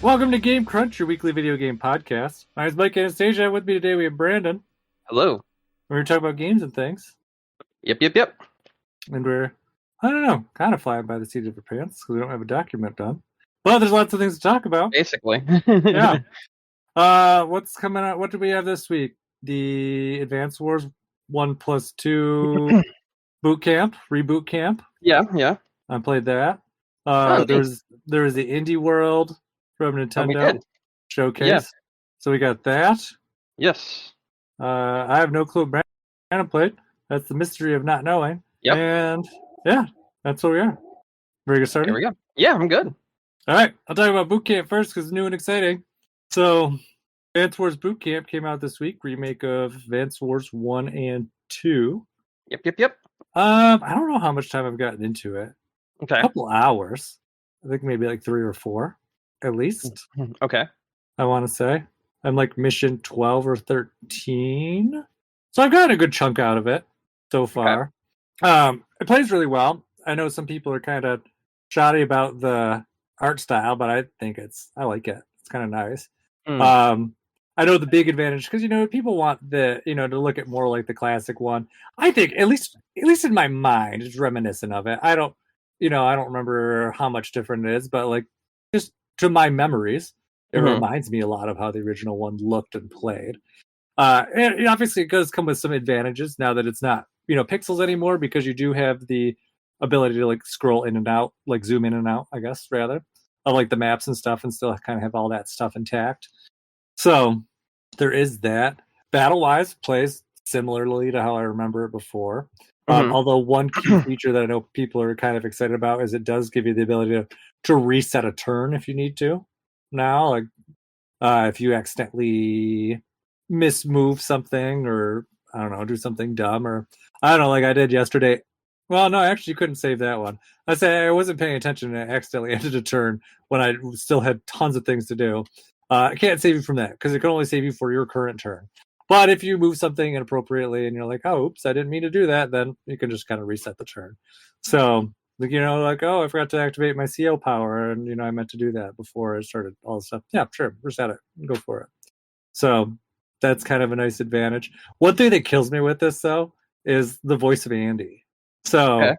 Welcome to Game Crunch, your weekly video game podcast. My name is Mike Anastasia. With me today we have Brandon. Hello. We're going to talk about games and things. Yep. And we're, kind of flying by the seat of our pants because we don't have a document done. But there's lots of things to talk about. Basically. Yeah. What's coming out? What do we have this week? The Advance Wars 1+2 Boot Camp, Reboot Camp. Yeah. I played that. Nice. There was the Indie World from Nintendo Showcase. Yes. So we got that. Yes. I have no clue what Brandon played. That's the mystery of not knowing. Yep. And yeah, that's where we are. Ready to get started? Here we go. Yeah, I'm good. All right. I'll talk about Boot Camp first because it's new and exciting. So Advance Wars Boot Camp came out this week. Remake of Advance Wars 1 and 2. Yep. I don't know how much time I've gotten into it. Okay. A couple hours. I think maybe like 3 or 4 at least. Okay. I want to say. I'm like mission 12 or 13. So I've gotten a good chunk out of it so far. Okay. It plays really well. I know some people are kind of shoddy about the art style, but I think I like it. It's kind of nice. I know the big advantage because people want to look at more like the classic one. I think at least in my mind, it's reminiscent of it. I don't remember how much different it is, but like just to my memories, it reminds me a lot of how the original one looked and played. And obviously it does come with some advantages now that it's not pixels anymore, because you do have the ability to like scroll in and out, like zoom in and out, I guess, rather, of like the maps and stuff, and still kind of have all that stuff intact. So there is that. Battle-wise, plays similarly to how I remember it before. Although one key feature that I know people are kind of excited about is it does give you the ability to reset a turn if you need to. Now, like if you accidentally mismove something, or I don't know, do something dumb, or I don't know, like I did yesterday. Well, no, actually, you couldn't save that one. I say I wasn't paying attention and I accidentally ended a turn when I still had tons of things to do. I can't save you from that because it can only save you for your current turn. But if you move something inappropriately and you're like, oh, oops, I didn't mean to do that, then you can just kind of reset the turn. So, like, oh, I forgot to activate my CO power, and, I meant to do that before I started all this stuff. Yeah, sure, reset it. Go for it. So that's kind of a nice advantage. One thing that kills me with this, though, is the voice of Andy. So,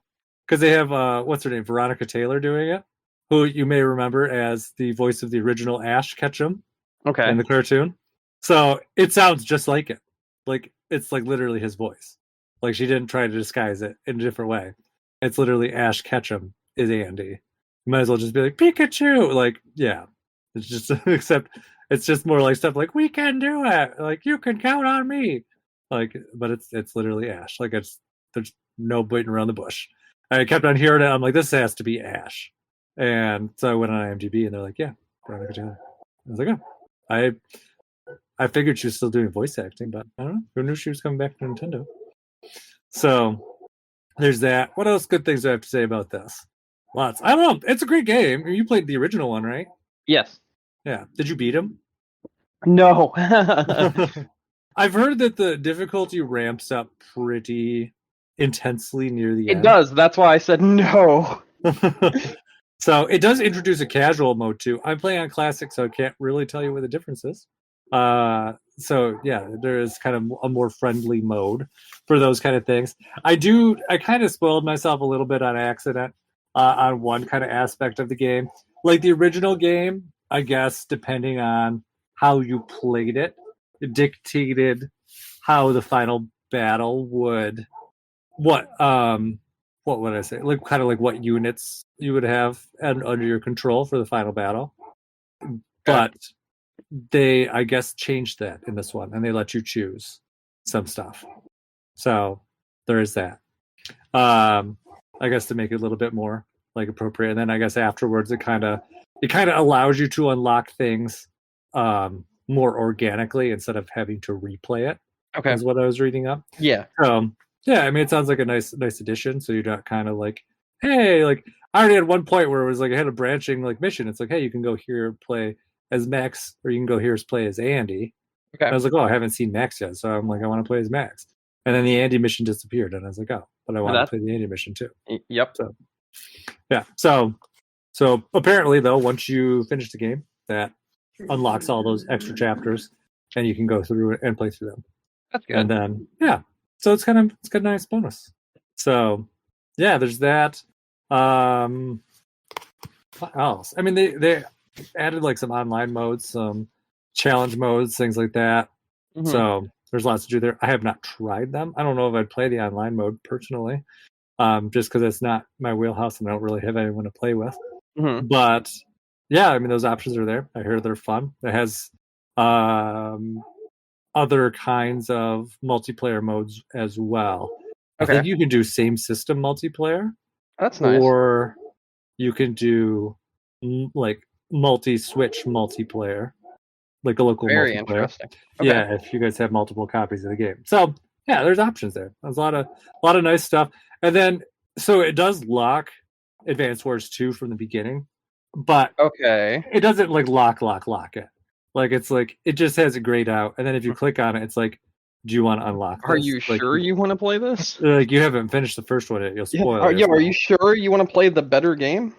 because they have, what's her name, Veronica Taylor doing it, who you may remember as the voice of the original Ash Ketchum in the cartoon. So it sounds just like it. Like, it's like literally his voice. Like, she didn't try to disguise it in a different way. It's literally Ash Ketchum is Andy. You might as well just be like, Pikachu! Like, yeah. It's just, except it's just more like stuff like, we can do it! Like, you can count on me! Like, but it's literally Ash. Like, there's no beating around the bush. I kept on hearing it. I'm like, this has to be Ash. And so I went on IMDb and they're like, yeah, Veronica Taylor. I was like, oh. I figured she was still doing voice acting, but I don't know. Who knew she was coming back to Nintendo? So there's that. What else good things do I have to say about this? Lots. I don't know. It's a great game. You played the original one, right? Yes. Yeah. Did you beat him? No. I've heard that the difficulty ramps up pretty intensely near the end. It does. That's why I said no. So it does introduce a casual mode too. I'm playing on classic, so I can't really tell you what the difference is. So yeah, there is kind of a more friendly mode for those kind of things. I kind of spoiled myself a little bit on accident on one kind of aspect of the game. Like the original game, I guess, depending on how you played it, it dictated how the final battle would, what would I say? Like kind of like what units you would have under your control for the final battle. But they, I guess, changed that in this one, and they let you choose some stuff. So there is that. I guess to make it a little bit more like appropriate. And then I guess afterwards, it kind of allows you to unlock things more organically instead of having to replay it. Okay, is what I was reading up. Yeah. Yeah, I mean, it sounds like a nice addition. So you're not kind of like, hey, like I already had one point where it was like I had a branching like mission. It's like, hey, you can go here play as Max, or you can go here play as Andy. Okay. And I was like, oh, I haven't seen Max yet, so I'm like, I want to play as Max. And then the Andy mission disappeared, and I was like, oh, but I want to play the Andy mission too. Yep. So, yeah. So apparently, though, once you finish the game, that unlocks all those extra chapters, and you can go through it and play through them. That's good. And then so it's got a nice bonus. So yeah, there's that. What else? I mean, they added like some online modes, some challenge modes, things like that. Mhm. So there's lots to do there. I have not tried them. I don't know if I'd play the online mode personally, just because it's not my wheelhouse and I don't really have anyone to play with. Mhm. But yeah, I mean, those options are there. I hear they're fun. It has other kinds of multiplayer modes as well. I Okay. think you can do same system multiplayer, That's nice. or you can do like multi-switch multiplayer, like a local Very multiplayer. interesting. Okay. Yeah, if you guys have multiple copies of the game. So yeah, there's options there. There's a lot of nice stuff. And then so it does lock Advance Wars 2 from the beginning, but Okay. it doesn't like lock it. Like it's like it just has it grayed out, and then if you click on it, it's like, do you want to unlock this? Are you like, sure you want to play this? Like you haven't finished the first one yet, you'll spoil it. Are you sure you want to play the better game?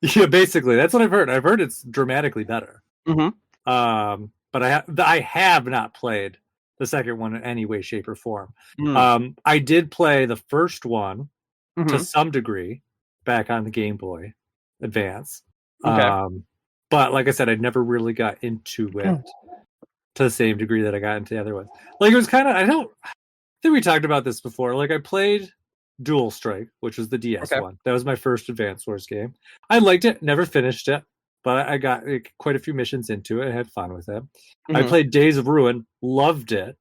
Yeah, basically, that's what I've heard. I've heard it's dramatically better. Mm-hmm. But I have not played the second one in any way, shape, or form. Mm. I did play the first one Mm-hmm. to some degree back on the Game Boy Advance. Okay. But like I said, I never really got into it to the same degree that I got into the other ones. Like it was kind of, I think we talked about this before. Like I played Dual Strike, which was the DS one. That was my first Advance Wars game. I liked it, never finished it, but I got quite a few missions into it. I had fun with it. Mm-hmm. I played Days of Ruin, loved it.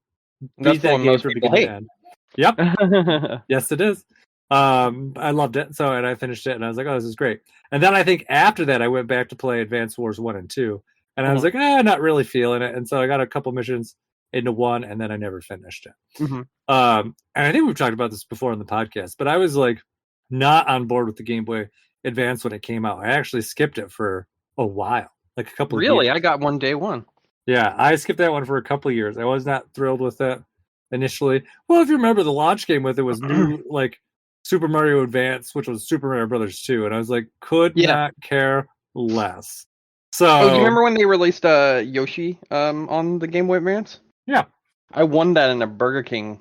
Beat that game from beginning to end. Yep. Yes, it is. I loved it. So, and I finished it and I was like, oh, this is great. And then I think after that, I went back to play Advance Wars 1 and 2. And I was like, not really feeling it. And so I got a couple missions into 1 and then I never finished it. Mm-hmm. And I think we've talked about this before on the podcast, but I was like not on board with the Game Boy Advance when it came out. I actually skipped it for a while, like a couple of years. Really? I got one day one. Yeah, I skipped that one for a couple of years. I was not thrilled with it initially. Well, if you remember, the launch game with it was new, like Super Mario Advance, which was Super Mario Brothers 2, and I was like, could not care less. So, do you remember when they released Yoshi on the Game Boy Advance? Yeah, I won that in a Burger King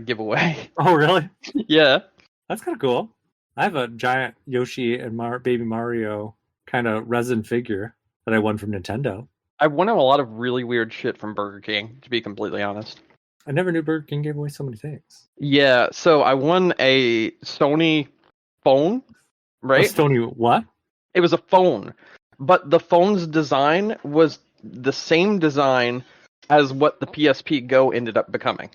giveaway. Oh, really? Yeah, that's kind of cool. I have a giant Yoshi and Baby Mario kind of resin figure that I won from Nintendo. I won a lot of really weird shit from Burger King, to be completely honest. I never knew Burger King gave away so many things. Yeah, so I won a Sony phone, right? A Sony what? It was a phone, but the phone's design was the same design as what the PSP Go ended up becoming.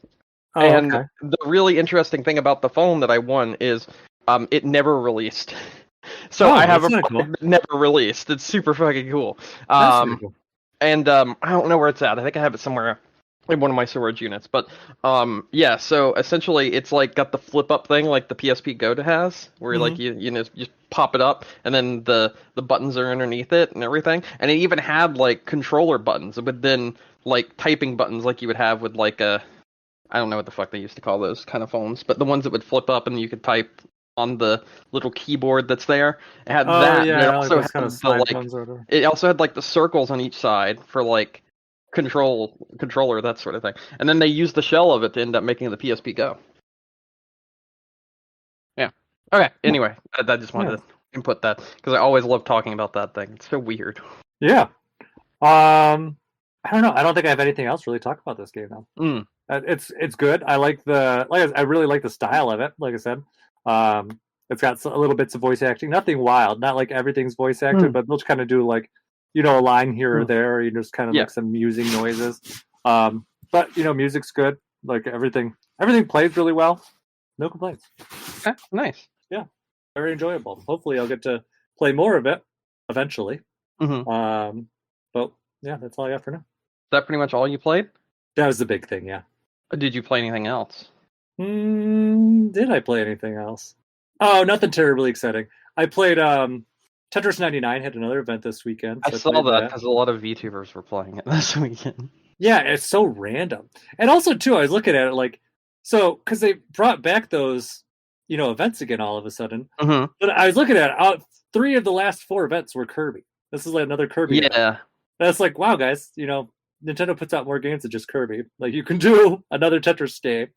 Oh, and okay. The really interesting thing about the phone that I won is it never released. So I have a phone that never released. It's super fucking cool. That's really cool. And I don't know where it's at. I think I have it somewhere in one of my storage units. But yeah, so essentially it's like got the flip up thing like the PSP Go has, where like you know just pop it up and then the buttons are underneath it and everything. And it even had like controller buttons with then like typing buttons like you would have with like a, I don't know what the fuck they used to call those kind of phones, but the ones that would flip up and you could type on the little keyboard that's there. It had that. Yeah, and it also like had the, it also had like the circles on each side for like controller, that sort of thing. And then they used the shell of it to end up making the PSP Go. Yeah. Okay. Anyway, I just wanted to input that because I always love talking about that thing. It's so weird. Yeah. I don't know. I don't think I have anything else to really talk about this game now. It's good. I like I really like the style of it. Like I said, it's got a little bits of voice acting. Nothing wild. Not like everything's voice acted, but they'll just kind of do like, you know, a line here or there. You just kind of like some musing noises. But you know, music's good. Like everything plays really well. No complaints. Okay, nice. Yeah, very enjoyable. Hopefully, I'll get to play more of it eventually. But yeah, that's all I got for now. Is that pretty much all you played? That was the big thing, yeah. Did you play anything else? Did I play anything else? Oh, nothing terribly exciting. I played Tetris 99 had another event this weekend. So I saw that because a lot of VTubers were playing it this weekend. Yeah, it's so random. And also, too, I was looking at it like, so, because they brought back those, you know, events again all of a sudden. But I was looking at it, 3 of the last 4 events were Kirby. This is like another Kirby. Yeah. That's like, wow, guys, Nintendo puts out more games than just Kirby. Like, you can do another Tetris game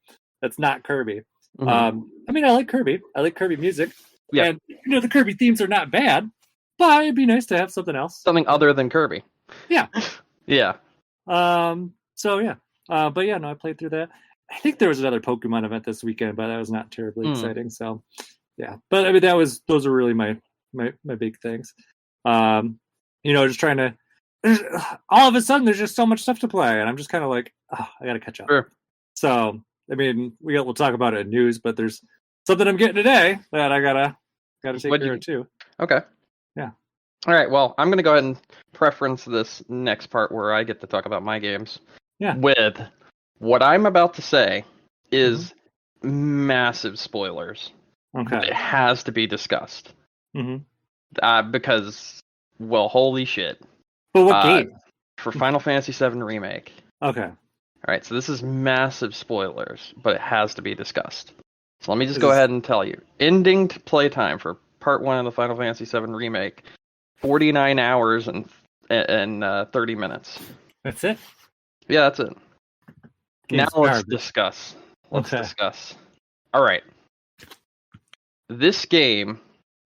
that's not Kirby. Mm-hmm. I mean, I like Kirby. I like Kirby music. Yeah. And, the Kirby themes are not bad, but it'd be nice to have something else. Something other than Kirby. Yeah. Yeah. So, yeah. But, yeah, no, I played through that. I think there was another Pokemon event this weekend, but that was not terribly exciting. So, yeah. But, I mean, those are really my big things. Just trying to... all of a sudden, there's just so much stuff to play, and I'm just kind of like, oh, I got to catch up. Sure. So, I mean, we'll talk about it in news, but there's something I'm getting today that I gotta take care of too. Okay. Yeah. All right. Well, I'm gonna go ahead and preference this next part where I get to talk about my games. Yeah. With what I'm about to say is massive spoilers. Okay. It has to be discussed. Mm-hmm. Because, well, holy shit. But what game? For Final Fantasy VII Remake. Okay. All right, so this is massive spoilers, but it has to be discussed. So let me just go ahead and tell you. Ending playtime for Part 1 of the Final Fantasy VII Remake, 49 hours and 30 minutes. That's it? Yeah, that's it. Game's now let's garbage. discuss. Let's Okay. discuss. All right. This game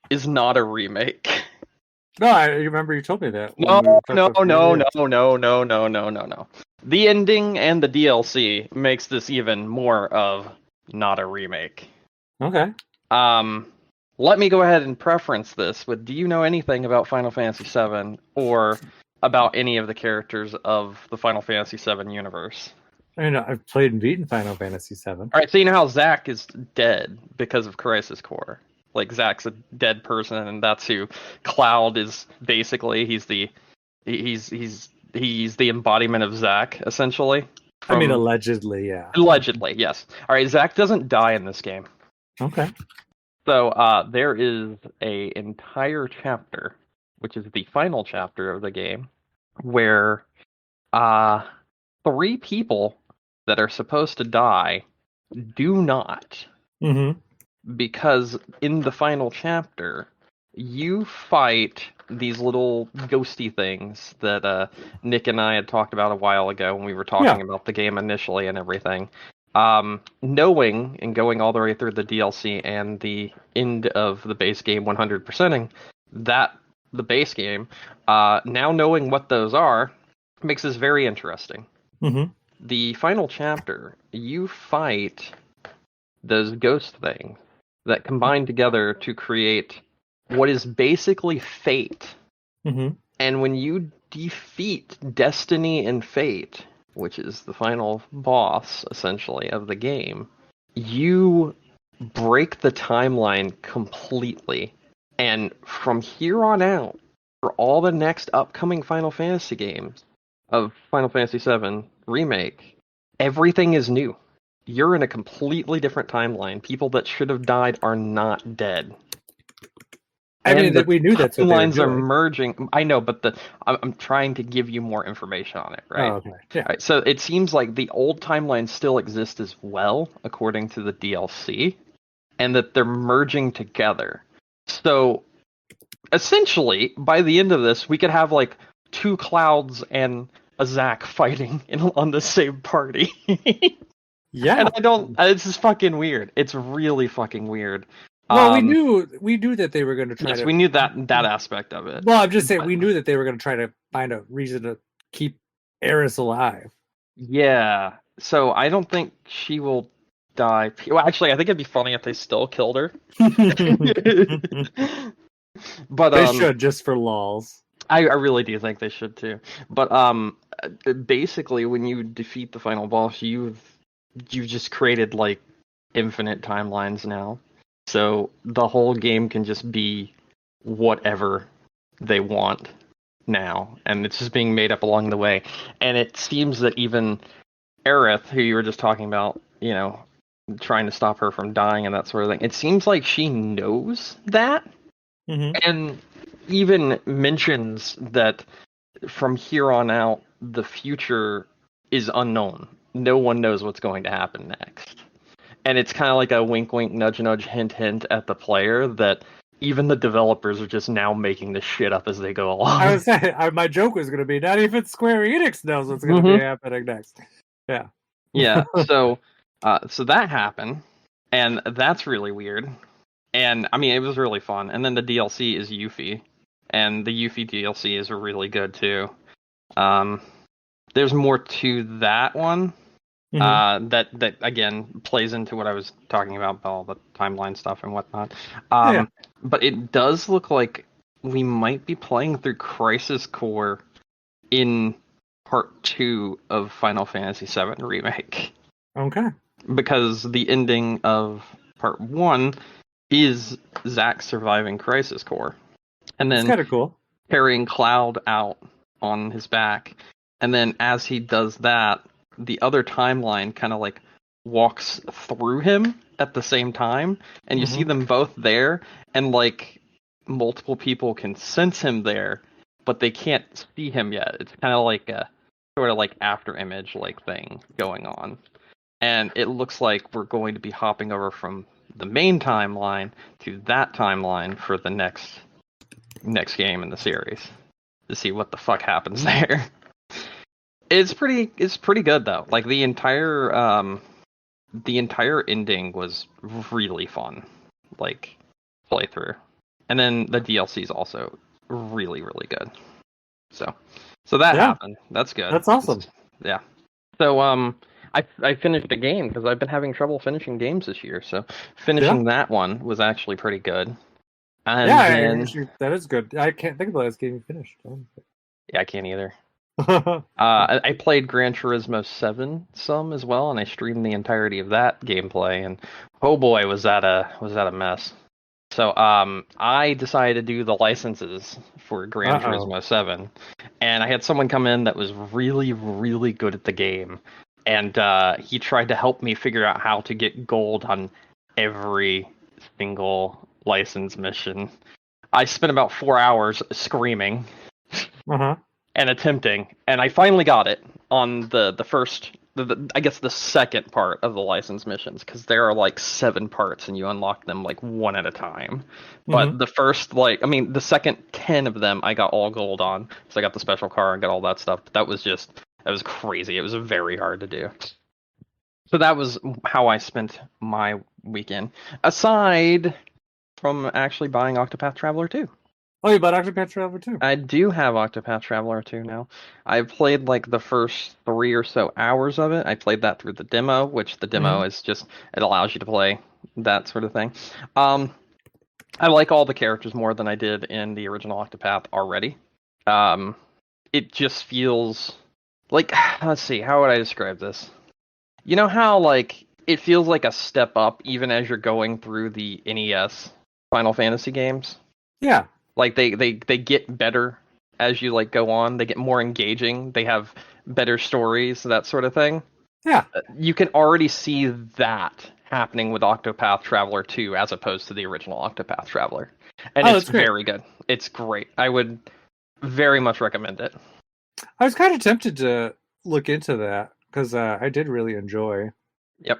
is not a remake. No, I remember you told me that. No. The ending and the DLC makes this even more of not a remake. Okay. Let me go ahead and preference this with, do you know anything about Final Fantasy VII or about any of the characters of the Final Fantasy VII universe? I mean, I've played and beaten Final Fantasy VII. All right, so you know how Zack is dead because of Crisis Core. Like, Zack's a dead person, and that's who Cloud is. Basically, he's the embodiment of Zack, essentially. I mean, allegedly, yeah. Allegedly, yes. All right, Zack doesn't die in this game. Okay. So there is a entire chapter, which is the final chapter of the game, where 3 people that are supposed to die do not. Mm-hmm. Because in the final chapter, you fight these little ghosty things that Nick and I had talked about a while ago when we were talking about the game initially and everything. Knowing and going all the way through the DLC and the end of the base game 100%ing the base game, now knowing what those are, makes this very interesting. Mm-hmm. The final chapter, you fight those ghost things that combine together to create what is basically fate. Mm-hmm. And when you defeat Destiny and Fate, which is the final boss, essentially, of the game, you break the timeline completely. And from here on out, for all the next upcoming Final Fantasy games of Final Fantasy VII Remake, everything is new. You're in a completely different timeline. People that should have died are not dead. I mean, we knew that's what they were timelines are doing. merging. I know, but I'm trying to give you more information on it, right? Oh, okay. Yeah. Right, so it seems like the old timeline still exists as well, according to the DLC, and that they're merging together. So essentially, by the end of this, we could have like 2 Clouds and a Zack fighting on the same party. Yeah. And it's just fucking weird. It's really fucking weird. Well, we knew that they were going to try to... we knew that aspect of it. Well, I'm just saying, we knew that they were going to try to find a reason to keep Eris alive. Yeah. So I don't think she will die. Well, actually, I think it'd be funny if they still killed her. But they should, just for lols. I really do think they should too. But basically, when you defeat the final boss, you've just created like infinite timelines now. So the whole game can just be whatever they want now, and it's just being made up along the way. And it seems that even Aerith, who you were just talking about, trying to stop her from dying and that sort of thing, it seems like she knows that, and even mentions that from here on out, the future is unknown. No one knows what's going to happen next. And it's kind of like a wink, wink, nudge, nudge, hint, hint at the player that even the developers are just now making this shit up as they go along. I was saying, my joke was going to be, not even Square Enix knows what's going to be happening next. Yeah. Yeah. So that happened, and that's really weird. And I mean, it was really fun. And then the DLC is Yuffie, and the Yuffie DLC is really good too. There's more to that one. That again plays into what I was talking about all the timeline stuff and whatnot. But it does look like we might be playing through Crisis Core in part 2 of Final Fantasy VII Remake. Okay. Because the ending of part 1 is Zack surviving Crisis Core, and then kind of cool, carrying Cloud out on his back, and then as he does that, the other timeline kind of like walks through him at the same time, and you see them both there, and like multiple people can sense him there, but they can't see him yet. It's kind of like a sort of like after image like thing going on, and it looks like we're going to be hopping over from the main timeline to that timeline for the next game in the series to see what the fuck happens there. It's pretty good though. Like the entire ending was really fun, like playthrough, and then the DLC is also really good. So that happened. That's good. That's awesome. Yeah. So I finished a game because I've been having trouble finishing games this year. So finishing that one was actually pretty good. And then, that is good. I can't think of the last game you finished. Yeah, I can't either. I played Gran Turismo 7 some as well, and I streamed the entirety of that gameplay, and oh boy, was that a mess. So I decided to do the licenses for Gran Turismo 7, and I had someone come in that was really good at the game, and he tried to help me figure out how to get gold on every single license mission. I spent about 4 hours screaming. And attempting, and I finally got it on the first, I guess the second part of the license missions, because there are like 7 parts and you unlock them like one at a time. But the first, the second 10 of them I got all gold on, so I got the special car and got all that stuff. But that was crazy. It was very hard to do. So that was how I spent my weekend, aside from actually buying Octopath Traveler 2. Oh, you bought Octopath Traveler 2? I do have Octopath Traveler 2 now. I played like the first 3 or so hours of it. I played that through the demo, which the demo is just, it allows you to play that sort of thing. I like all the characters more than I did in the original Octopath already. It just feels like, let's see, how would I describe this? You know how like it feels like a step up even as you're going through the NES Final Fantasy games? Yeah. Like they get better as you like go on. They get more engaging. They have better stories, that sort of thing. Yeah. You can already see that happening with Octopath Traveler 2 as opposed to the original Octopath Traveler. And it's very good. It's great. I would very much recommend it. I was kind of tempted to look into that because I did really enjoy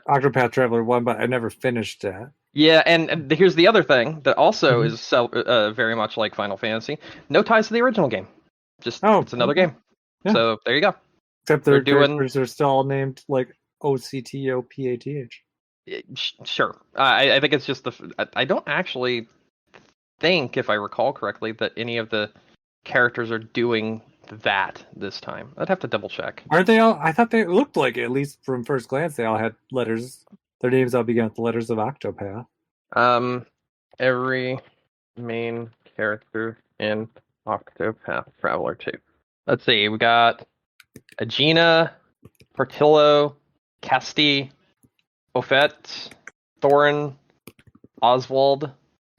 Octopath Traveler 1, but I never finished it. Yeah, and here's the other thing that also is very much like Final Fantasy. No ties to the original game. Just it's another game. Yeah. So there you go. Except their characters are still all named like OCTOPATH. Sure. I think it's just I don't actually think, if I recall correctly, that any of the characters are doing that this time. I'd have to double check. Aren't they all? I thought they looked like, at least from first glance, they all had letters. Their names all began with the letters of Octopath. Every main character in Octopath Traveler 2. Let's see, we got Agena, Portillo, Casti, Ofet, Thorin, Oswald,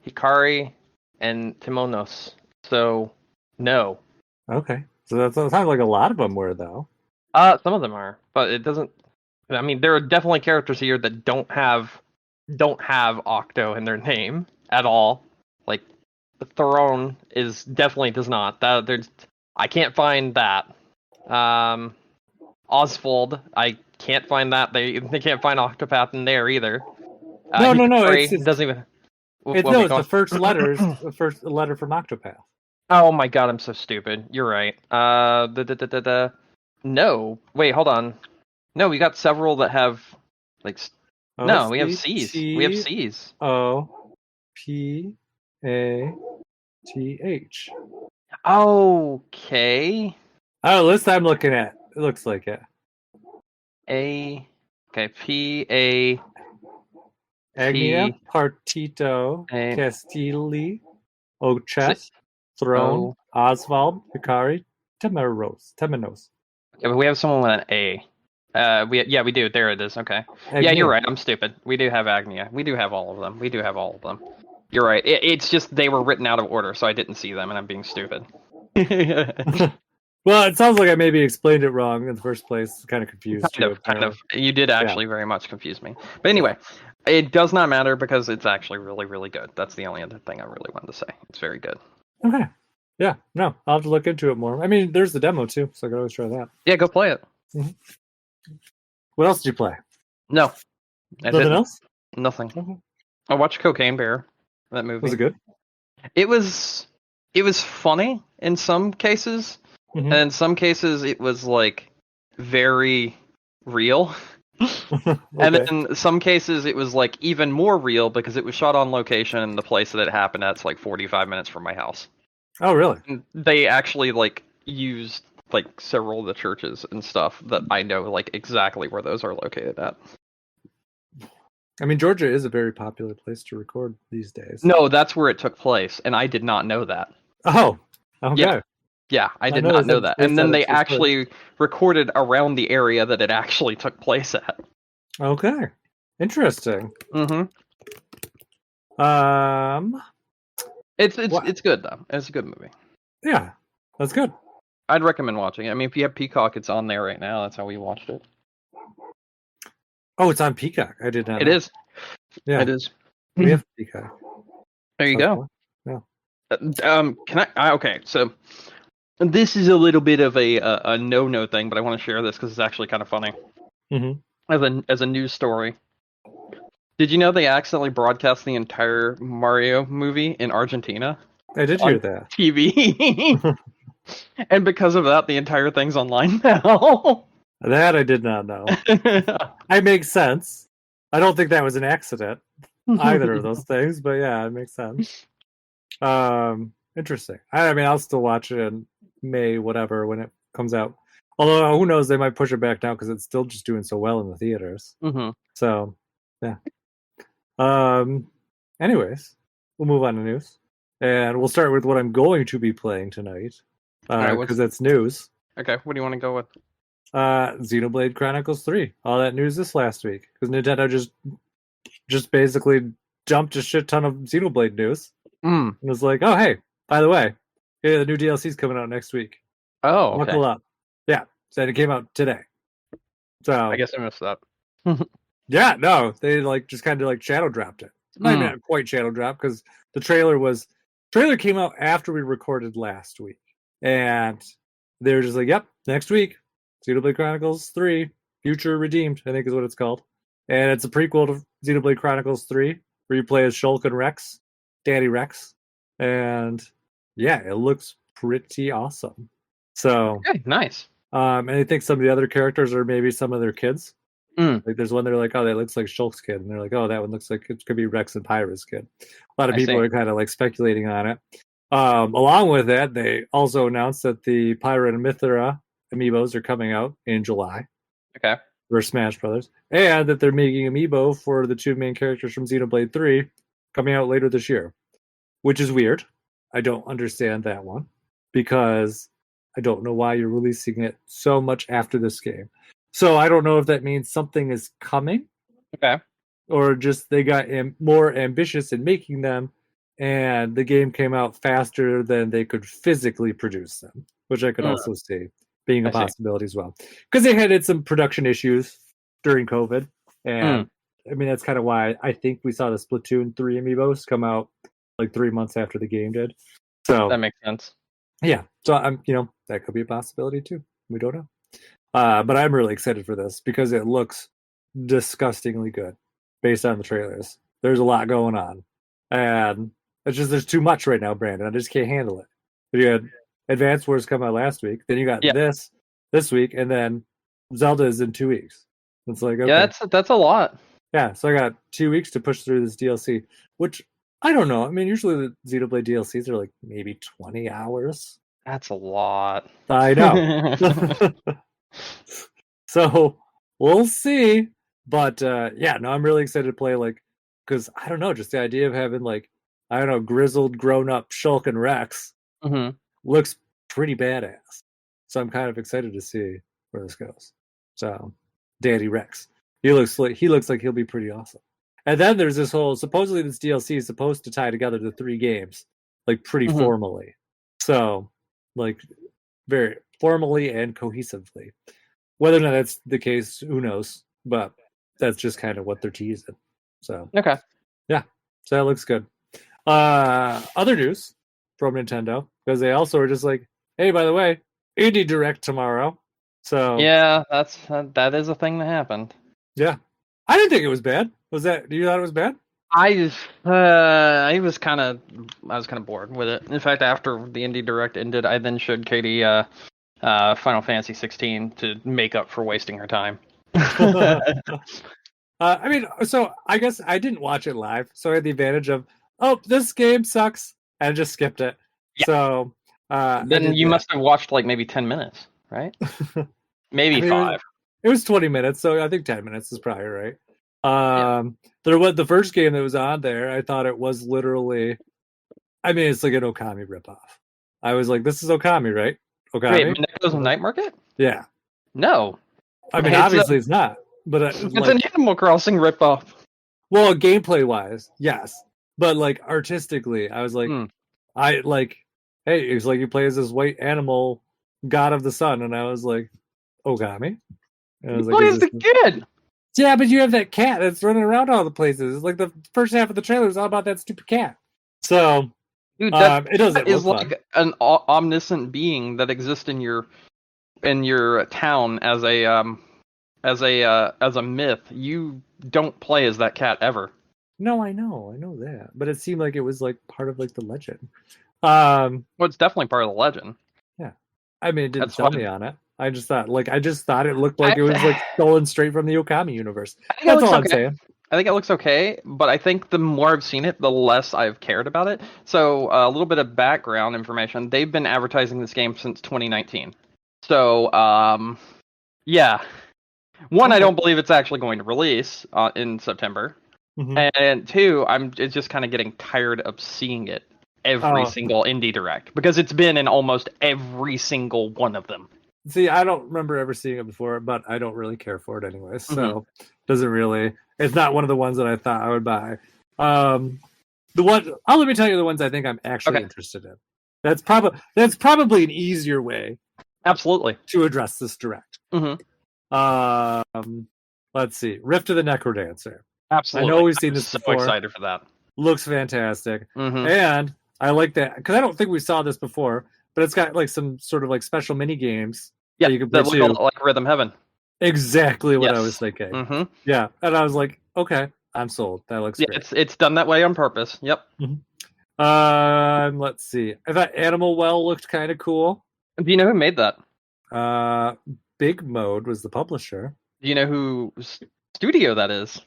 Hikari, and Timonos. So, no. Okay. So that sounds like a lot of them were, though. Some of them are, but it doesn't. I mean, there are definitely characters here that don't have Octo in their name at all. Like Thoron definitely does not. I can't find that. Oswald, I can't find that. They can't find Octopath in there either. No. It doesn't even. It's What we the going? first letter is the first letter from Octopath. Oh my god, I'm so stupid. You're right. No. Wait, hold on. No, we got several that have like. No, we have C's. We have C's. Ocpath. Okay. Oh, list I'm looking at. It looks like it. Okay, P-A... Agnia, Partito, A- Castilli, Oches, Throne, Oswald, Hikari, Temenos. Yeah, but we have someone with an A. We do. There it is. Okay. Agnia. Yeah, you're right. I'm stupid. We do have Agnia. We do have all of them. You're right. It's just they were written out of order, so I didn't see them, and I'm being stupid. Well, it sounds like I maybe explained it wrong in the first place. Kind of confused you. Kind of. You did actually very much confuse me. But anyway, it does not matter because it's actually really, really good. That's the only other thing I really wanted to say. It's very good. Okay. Yeah. No, I'll have to look into it more. I mean, there's the demo too, so I could always try that. Yeah, go play it. Mm-hmm. What else did you play? No. Nothing else? Nothing. Mm-hmm. I watched Cocaine Bear. That movie. Was it good? It was funny in some cases. Mm-hmm. And in some cases, it was like very real. Okay. And then in some cases, it was like even more real because it was shot on location, and the place that it happened at's like 45 minutes from my house. Oh, really? And they actually like used like several of the churches and stuff that I know like exactly where those are located at. I mean, Georgia is a very popular place to record these days. No, that's where it took place, and I did not know that. Oh, okay. Yeah, I did not know that. And then they actually recorded around the area that it actually took place at. Okay. Interesting. Mm-hmm. It's good though. It's a good movie. Yeah, that's good. I'd recommend watching it. I mean, if you have Peacock, it's on there right now. That's how we watched it. Oh, it's on Peacock. I did not. It is. Yeah, it is. We have Peacock. There you go. Cool. Yeah. Can I? Okay, so this is a little bit of a no thing, but I want to share this because it's actually kind of funny. Mm-hmm. As a news story. Did you know they accidentally broadcast the entire Mario movie in Argentina? I did hear that. TV. And because of that, the entire thing's online now. That I did not know. It makes sense. I don't think that was an accident, either of those things, but yeah, it makes sense. Interesting. I mean, I'll still watch it in May, whatever, when it comes out. Although, who knows, they might push it back now because it's still just doing so well in the theaters. Mm-hmm. So, yeah. Anyways, we'll move on to news. And we'll start with what I'm going to be playing tonight. Because that's news. Okay, what do you want to go with? Xenoblade Chronicles 3. All that news this last week. Because Nintendo just basically dumped a shit ton of Xenoblade news. And was like, oh, hey, by the way, the new DLC's coming out next week. Oh, okay. Buckle up. Yeah, so it came out today. So I guess I missed that. Yeah, no, they like just kind of like shadow dropped it. Not quite shadow dropped because the trailer came out after we recorded last week, and they were just like, "Yep, next week, Xenoblade Chronicles 3 Future Redeemed," I think is what it's called, and it's a prequel to Xenoblade Chronicles 3 where you play as Shulk and Rex, Daddy Rex, and yeah, it looks pretty awesome. So okay, nice. And I think some of the other characters are maybe some of their kids. Like there's one they're like, oh, that looks like Shulk's kid, and they're like, oh, that one looks like it could be Rex and Pyra's kid. A lot of people are kind of like speculating on it. Along with that, they also announced that the Pyra and Mythra amiibos are coming out in July. Okay. For Smash Brothers, and that they're making amiibo for the two main characters from Xenoblade 3 coming out later this year, which is weird. I don't understand that one because I don't know why you're releasing it so much after this game. So I don't know if that means something is coming. Okay. Or just they got more ambitious in making them, and the game came out faster than they could physically produce them, which I could also see being a possibility as well. Because they had some production issues during COVID. And I mean, that's kind of why I think we saw the Splatoon 3 amiibos come out like 3 months after the game did. So that makes sense. Yeah. So that could be a possibility too. We don't know. But I'm really excited for this because it looks disgustingly good based on the trailers. There's a lot going on. and it's just there's too much right now, Brandon. I just can't handle it. You had Advanced Wars come out last week, then you got Yeah. this week, and then Zelda is in 2 weeks. It's like, okay. Yeah, that's a lot. Yeah, so I got 2 weeks to push through this DLC, which I don't know. I mean, usually the Xenoblade DLCs are like maybe 20 hours. That's a lot. I know. So we'll see. But yeah, no, I'm really excited to play, like, because I don't know, just the idea of having, like, I don't know, grizzled, grown up Shulk and Rex looks pretty badass. So I'm kind of excited to see where this goes. So, Daddy Rex, he looks like he'll be pretty awesome. And then there's this whole, supposedly this DLC is supposed to tie together the 3 games, like, pretty formally. So, like, very formally and cohesively. Whether or not that's the case, who knows? But that's just kind of what they're teasing. So okay, yeah, so that looks good. Other news from Nintendo, because they also are just like, hey, by the way, Indie Direct tomorrow. So yeah, that is a thing that happened. Yeah, I didn't think it was bad. Was that? Do you thought it was bad? I was kind of bored with it. In fact, after the Indie Direct ended, I then showed Katie Final Fantasy 16 to make up for wasting her time. I mean, so I guess I didn't watch it live, so I had the advantage of, oh, this game sucks, and I just skipped it. Yeah. So then you must have watched like maybe 10 minutes, right? Maybe 5. It was 20 minutes, so I think 10 minutes is probably right. There was the first game that was on there. I thought it was literally, I mean, it's like an Okami ripoff. I was like, this is Okami, right? Okami? Wait, Mineko's Night Market? Yeah. No. I mean, obviously it's not. But it's like, an Animal Crossing ripoff. Well, gameplay wise, yes. But like artistically, I was like, I like, hey, it's like you play as this white animal god of the sun, and I was like, Okami. And I was you play as the kid. Yeah, but you have that cat that's running around all the places. It's like the first half of the trailer is all about that stupid cat. So, dude, it doesn't is look like an omniscient being that exists in your town as a myth. You don't play as that cat ever. No, I know that, but it seemed like it was like part of like the legend. Well, it's definitely part of the legend. Yeah, I mean, it didn't sell me on it. I just thought it looked like it was like stolen straight from the Okami universe. That's all I'm saying. I think it looks okay, but I think the more I've seen it, the less I've cared about it. So a little bit of background information. They've been advertising this game since 2019. So, yeah. One, I don't believe it's actually going to release in September. And 2, I'm just kind of getting tired of seeing it every single Indie Direct, because it's been in almost every single one of them. See, I don't remember ever seeing it before, but I don't really care for it anyway, so it's not one of the ones that I thought I would buy. Let me tell you the ones I think I'm actually interested in. That's probably an easier way, absolutely, to address this direct. Let's see, Rift of the Necrodancer. Absolutely, I know we've seen this before. So excited for that. Looks fantastic, and I like that because I don't think we saw this before. But it's got like some sort of like special mini games. Yeah, you can play like Rhythm Heaven. Exactly what I was thinking. Yeah, and I was like, okay, I'm sold. That looks great. It's done that way on purpose. Yep. Let's see. I thought Animal Well looked kind of cool. Do you know who made that? Big Mode was the publisher. Do you know whose studio that is?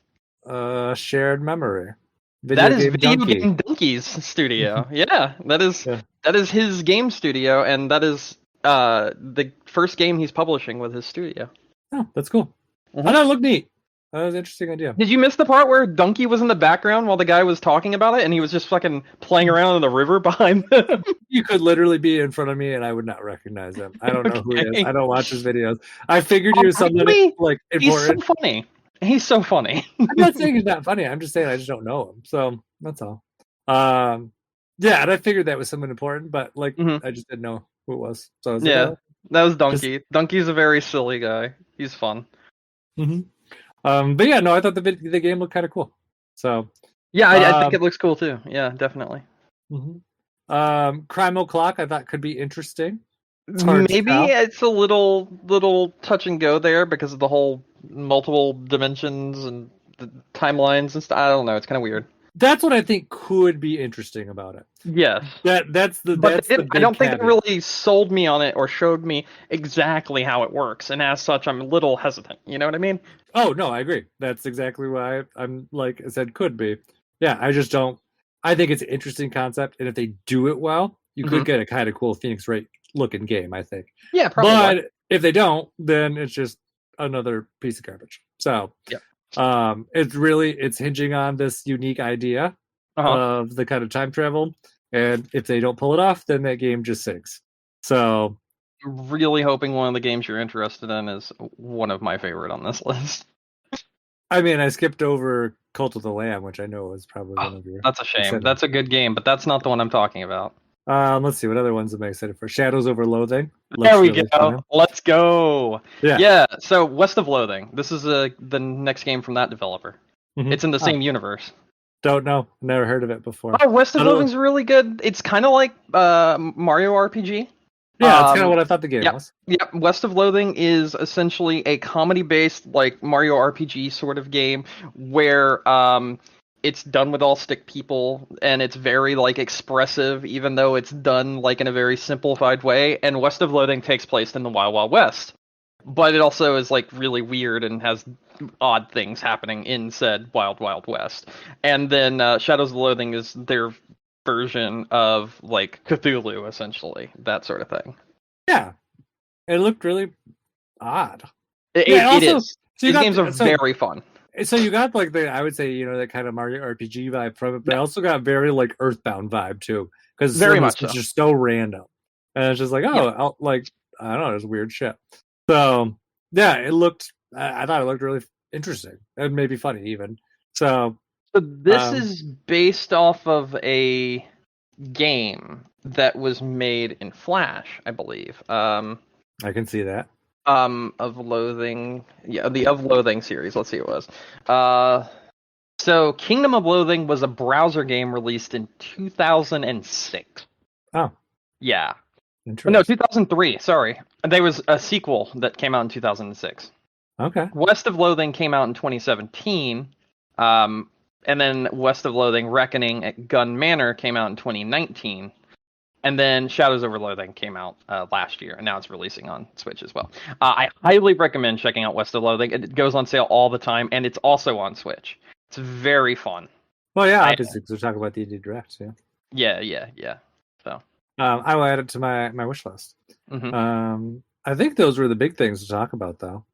Shared Memory. That is Video Game Donkey's studio. Yeah, that is his game studio, and that is the first game he's publishing with his studio. Oh, that's cool. I thought it looked neat. That was an interesting idea. Did you miss the part where Donkey was in the background while the guy was talking about it, and he was just fucking playing around in the river behind them? You could literally be in front of me, and I would not recognize him. I don't know who he is. I don't watch his videos. I figured he was somebody like important. He's so funny. He's so funny. I'm not saying he's not funny. I'm just saying I just don't know him. So that's all. Yeah, and I figured that was someone important, but like I just didn't know who it was. So I was that was Donkey. Donkey's a very silly guy. He's fun. But yeah, no, I thought the game looked kind of cool. So yeah, I think it looks cool too. Yeah, definitely. Crime O'Clock I thought could be interesting. Maybe it's a little touch and go there because of the whole multiple dimensions and the timelines and stuff. I don't know. It's kind of weird. That's what I think could be interesting about it. Yes. That's the But big I don't think caveat. they really sold me on it or showed me exactly how it works, and as such, I'm a little hesitant. You know what I mean? Oh no, I agree. That's exactly why I'm like I said could be. Yeah, I just don't. I think it's an interesting concept, and if they do it well, you could get a kind of cool Phoenix Wright looking game. I think. Yeah, probably. But if they don't, then it's just another piece of garbage. So, it's hinging on this unique idea of the kind of time travel, and if they don't pull it off, then that game just sinks. So, really hoping one of the games you're interested in is one of my favorite on this list. I mean, I skipped over Cult of the Lamb, which I know is probably one of your. That's a shame. That's a good game, but that's not the one I'm talking about. Let's see what other ones am I excited for. Shadows over Loathing. There we go. Let's go. Yeah. So West of Loathing. This is the next game from that developer. It's in the same universe. Don't know. Never heard of it before. Oh, West of Loathing's really good. It's kind of like Mario RPG. Yeah, that's kind of what I thought the game was. Yeah, West of Loathing is essentially a comedy-based, like Mario RPG sort of game where it's done with all stick people and it's very like expressive, even though it's done like in a very simplified way. And West of Loathing takes place in the Wild Wild West, but it also is like really weird and has odd things happening in said Wild Wild West. And then Shadows of Loathing is their version of like Cthulhu, essentially, that sort of thing. Yeah, it looked really odd. It is. So these games are very fun. So you got like I would say, that kind of Mario RPG vibe from it, but I also got very like Earthbound vibe too, because very much it's just so random, and it's just like I don't know, it's weird shit. So yeah, it looked. I thought it looked really interesting and maybe funny even. So this is based off of a game that was made in Flash, I believe. I can see that. Of Loathing, the Of Loathing series. Let's see, it was. So Kingdom of Loathing was a browser game released in 2006. Oh, yeah. No, 2003. Sorry, there was a sequel that came out in 2006. Okay. West of Loathing came out in 2017. And then West of Loathing Reckoning at Gun Manor came out in 2019. And then Shadows over Loathing came out last year, and now it's releasing on Switch as well. I highly recommend checking out West of Loathing. It goes on sale all the time, and it's also on Switch. It's very fun. Well, yeah, obviously, because we're talking about the Indie Direct, yeah. Yeah. So I will add it to my wish list. I think those were the big things to talk about, though.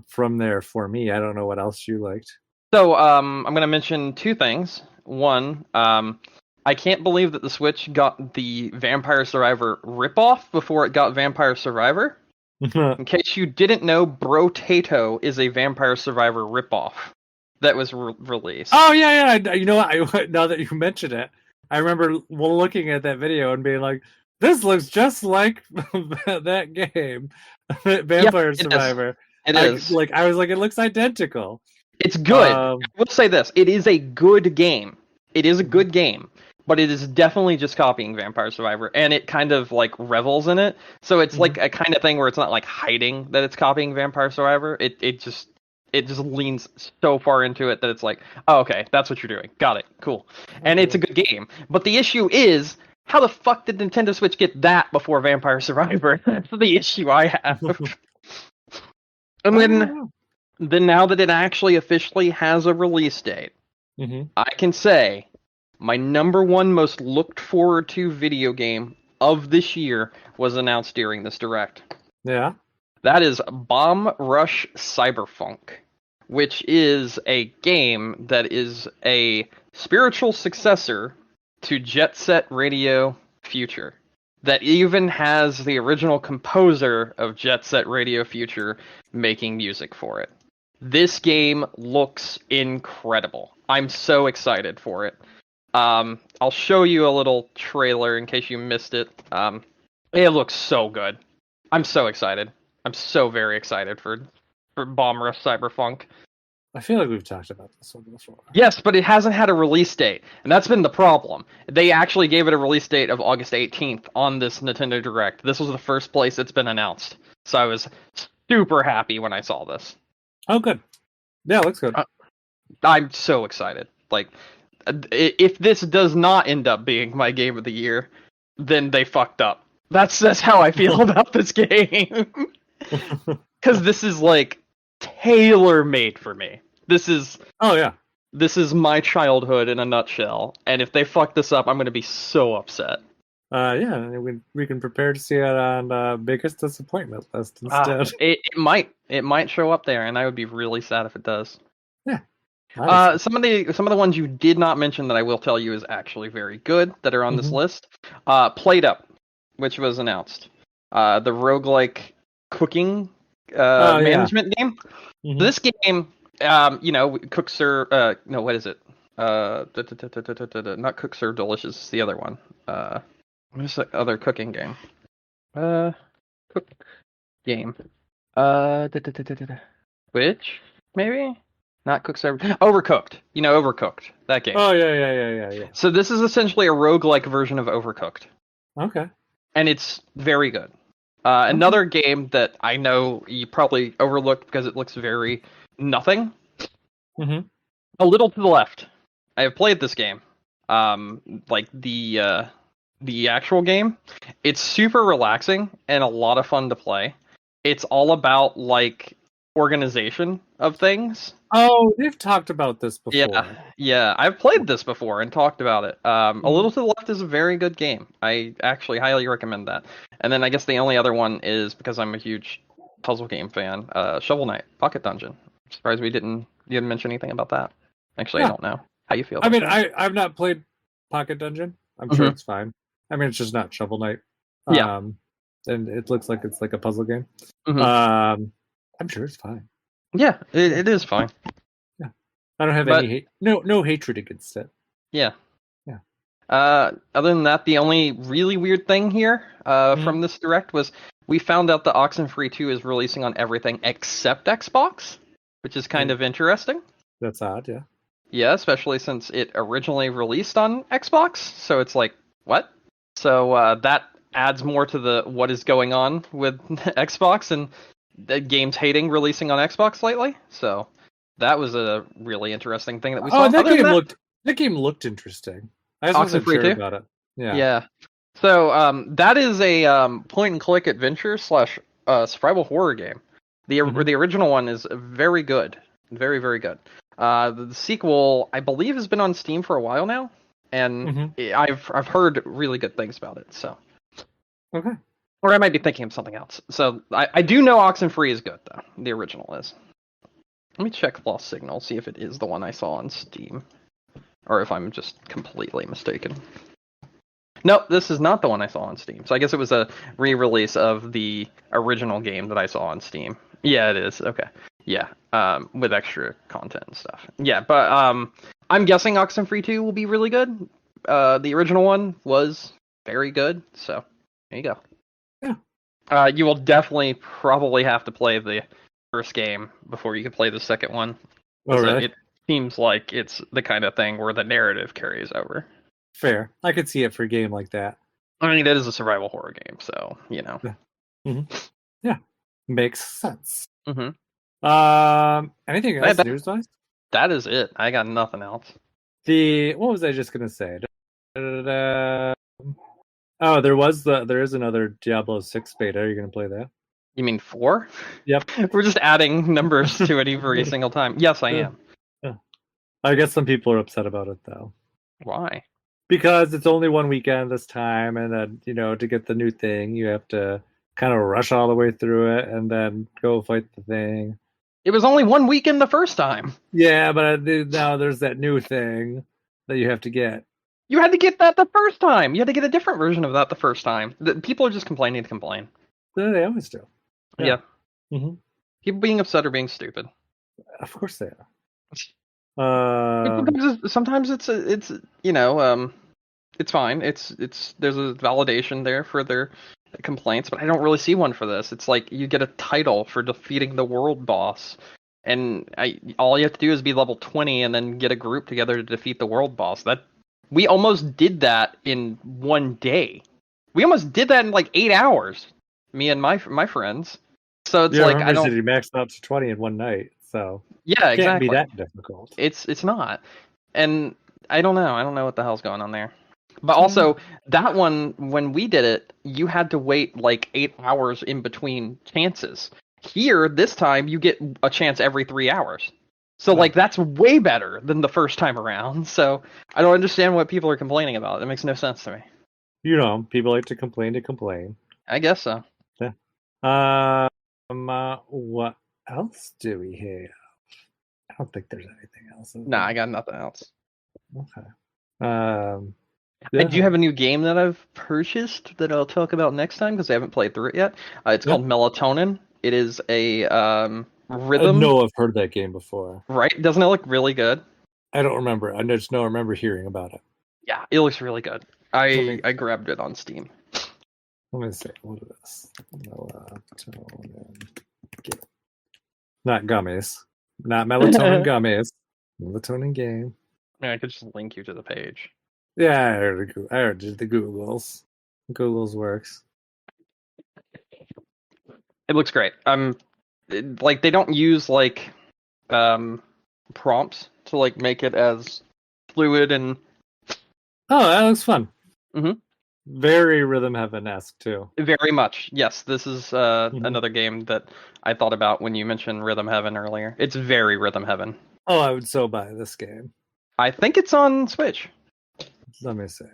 From there, for me, I don't know what else you liked. So I'm going to mention two things. One, I can't believe that the Switch got the Vampire Survivor ripoff before it got Vampire Survivor. In case you didn't know, Bro-Tato is a Vampire Survivor ripoff that was released. Oh, yeah. You know what? Now that you mention it, I remember looking at that video and being like, this looks just like that game, Vampire Survivor. It is. I was like, it looks identical. It's good. I will say this. It is a good game. It is a good game, but it is definitely just copying Vampire Survivor, and it kind of like revels in it. So it's like a kind of thing where it's not like hiding that it's copying Vampire Survivor. It just leans so far into it that it's like, oh, okay, that's what you're doing. Got it. Cool. And it's a good game. But the issue is, how the fuck did Nintendo Switch get that before Vampire Survivor? That's the issue I have. And then now that it actually officially has a release date, I can say my number one most looked forward to video game of this year was announced during this Direct. Yeah. That is Bomb Rush Cyberpunk, which is a game that is a spiritual successor to Jet Set Radio Future, that even has the original composer of Jet Set Radio Future making music for it. This game looks incredible. I'm so excited for it. I'll show you a little trailer in case you missed it. It looks so good. I'm so excited. I'm so very excited for Bomb Rush Cyberpunk. I feel like we've talked about this one before. Yes, but it hasn't had a release date, and that's been the problem. They actually gave it a release date of August 18th on this Nintendo Direct. This was the first place it's been announced, so I was super happy when I saw this. Oh, good. Yeah, it looks good. I'm so excited. Like, if this does not end up being my game of the year, then they fucked up. That's how I feel about this game. Because this is like tailor made for me. This is my childhood in a nutshell. And if they fuck this up, I'm gonna be so upset. Yeah, we can prepare to see it on biggest disappointment list instead. It might show up there, and I would be really sad if it does. Yeah. Some of the ones you did not mention that I will tell you is actually very good that are on this list. Played Up, which was announced. The roguelike cooking management game. Mm-hmm. This game, Cook Serve. No, what is it? Not Cook Serve Delicious. It's the other one. What is the other cooking game? Cook game. Which maybe. Not Cook Serve. Overcooked. Overcooked. That game. Oh, yeah. So this is essentially a roguelike version of Overcooked. Okay. And it's very good. Another game that I know you probably overlooked because it looks very nothing. Mm-hmm. A Little to the Left. I have played this game. Like the actual game. It's super relaxing and a lot of fun to play. It's all about like organization of things. Oh, they've talked about this before. Yeah, I've played this before and talked about it. A Little to the Left is a very good game. I actually highly recommend that. And then I guess the only other one is, because I'm a huge puzzle game fan, Shovel Knight Pocket Dungeon. I'm surprised you didn't mention anything about that. Actually, I don't know how you feel. I mean, I've not played Pocket Dungeon. I'm sure it's fine. I mean, it's just not Shovel Knight. Yeah. And it looks like it's like a puzzle game. Mm-hmm. I'm sure it's fine. Yeah, it is fine. Yeah, I don't have any hate. No hatred against it. Yeah. Yeah. Other than that, the only really weird thing here from this direct was we found out that Oxenfree 2 is releasing on everything except Xbox, which is kind of interesting. That's odd, yeah. Yeah, especially since it originally released on Xbox, so it's like, what? So that adds more to the what is going on with Xbox and the games hating releasing on Xbox lately. So that was a really interesting thing that we saw. Oh, that game looked interesting. I just wasn't sure about it. Yeah. So that is a point and click adventure / survival horror game. The original one is very good, very very good. The sequel, I believe, has been on Steam for a while now, and I've heard really good things about it. So okay. Or I might be thinking of something else. So I do know Oxenfree is good, though. The original is. Let me check Lost Signal, see if it is the one I saw on Steam. Or if I'm just completely mistaken. Nope, this is not the one I saw on Steam. So I guess it was a re-release of the original game that I saw on Steam. Yeah, it is. Okay. Yeah, with extra content and stuff. Yeah, but I'm guessing Oxenfree 2 will be really good. The original one was very good, so there you go. Yeah. You will definitely probably have to play the first game before you can play the second one. Oh, really? It seems like it's the kind of thing where the narrative carries over. Fair. I could see it for a game like that. I mean, it is a survival horror game, so, Yeah. Mm-hmm. Yeah. Makes sense. Mm-hmm. Anything else news-wise? That is it. I got nothing else. What was I just going to say? Oh, there is another Diablo 6 beta. Are you going to play that? You mean 4? Yep. We're just adding numbers to it every single time. Yes, I am. Yeah. I guess some people are upset about it, though. Why? Because it's only one weekend this time, and then, to get the new thing, you have to kind of rush all the way through it and then go fight the thing. It was only 1 weekend the first time. Yeah, but now there's that new thing that you have to get. You had to get that the first time. You had to get a different version of that the first time. People are just complaining to complain. They always do. Yeah. Mm-hmm. People being upset or being stupid. Of course they are. Sometimes it's it's fine. It's there's a validation there for their complaints, but I don't really see one for this. It's like you get a title for defeating the world boss, and all you have to do is be level 20 and then get a group together to defeat the world boss. We almost did that in 1 day. We almost did that in like 8 hours. Me and my friends. So it's like I don't. You maxed out to 20 in one night. So yeah, exactly. Can't be that difficult. It's not. And I don't know. I don't know what the hell's going on there. But also, that one, when we did it, you had to wait like 8 hours in between chances. Here, this time, you get a chance every 3 hours. So, like, that's way better than the first time around. So, I don't understand what people are complaining about. It makes no sense to me. You know, people like to complain to complain. I guess so. Yeah. What else do we have? I don't think there's anything else. Nah, I got nothing else. Okay. I do have a new game that I've purchased that I'll talk about next time because I haven't played through it yet. It's called Melatonin. It is a rhythm. I know I've heard that game before. Right? Doesn't it look really good? I don't remember. I just know I remember hearing about it. Yeah, it looks really good. I grabbed it on Steam. Let me see. What is this? Melatonin game. Not gummies. Not melatonin gummies. Melatonin game. Yeah, I could just link you to the page. Yeah, I heard the Googles. Google's works. It looks great. Like they don't use like prompts to like make it as fluid and. Oh, that looks fun. Mm-hmm. Very Rhythm Heaven-esque too. Very much. Yes, this is another game that I thought about when you mentioned Rhythm Heaven earlier. It's very Rhythm Heaven. Oh, I would so buy this game. I think it's on Switch. Let me see.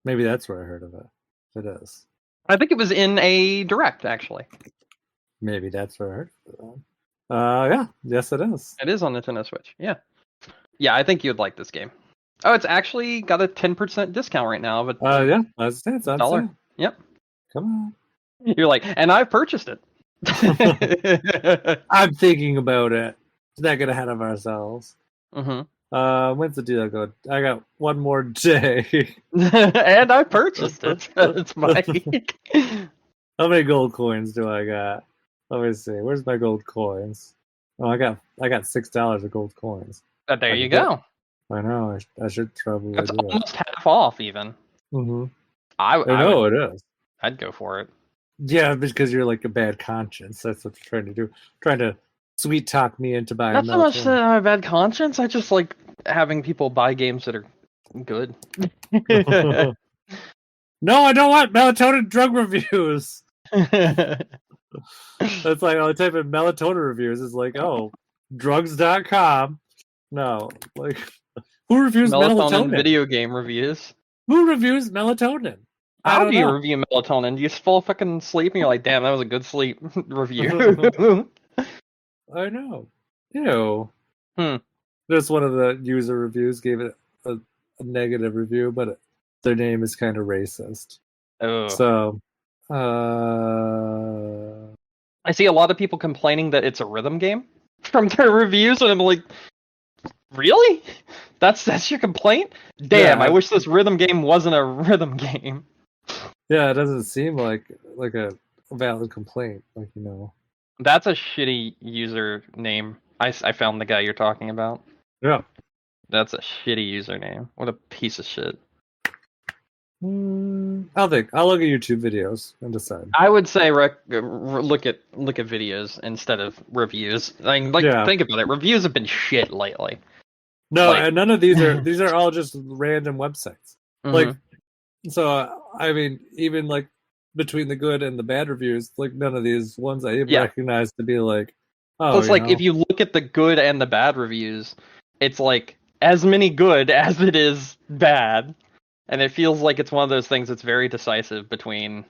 Maybe that's where I heard of it. It is. I think it was in a Direct, actually. Maybe that's where I heard of it. Yeah. Yes, it is. It is on Nintendo Switch. Yeah. Yeah, I think you'd like this game. Oh, it's actually got a 10% discount right now. But yeah, it's on $1. sale. Yep. Come on. You're like, and I've purchased it. I'm thinking about it. Let's not get ahead of ourselves. Mm-hmm. When's the deal go? I got one more day. And I purchased it. It's Mike. How many gold coins do I got? Let me see. Where's my gold coins? Oh, I got $6 of gold coins. There you go. I know. I should probably. It's almost half off, even. Mm-hmm. I know it is. I'd go for it. Yeah, because you're like a bad conscience. That's what you're trying to do. Trying to sweet talk me into buying. Not so much that I have a bad conscience. I just like having people buy games that are good. No, I don't want melatonin drug reviews. That's like I type in melatonin reviews. It's like, oh, drugs.com. No, like who reviews melatonin? Video game reviews. Who reviews melatonin? How do you review melatonin? Do you just fall fucking asleep and you're like, damn, that was a good sleep review? I know. Ew. Just one of the user reviews gave it a negative review, but their name is kind of racist. Oh. So, I see a lot of people complaining that it's a rhythm game from their reviews, and I'm like, really? That's your complaint? Damn, yeah. I wish this rhythm game wasn't a rhythm game. Yeah, it doesn't seem like a valid complaint, like, you know. That's a shitty username. I found the guy you're talking about. Yeah. That's a shitty username. What a piece of shit. I'll look at YouTube videos and decide. I would say look at videos instead of reviews. Think about it. Reviews have been shit lately. No, and none of these are all just random websites. Mm-hmm. Like, so I mean, even like between the good and the bad reviews, like none of these ones I recognize to be like, oh. It's like if you look at the good and the bad reviews, it's like as many good as it is bad. And it feels like it's one of those things that's very decisive between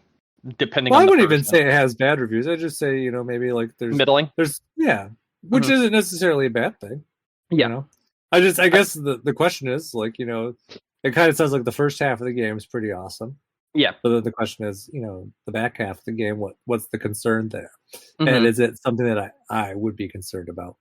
depending on the I wouldn't person. even say it has bad reviews. I just say, you know, maybe like there's middling. Which isn't necessarily a bad thing. Yeah. You know? I guess the question is like, you know, it kind of sounds like the first half of the game is pretty awesome. Yeah. But then the question is, you know, the back half of the game, what's the concern there? Mm-hmm. And is it something that I would be concerned about?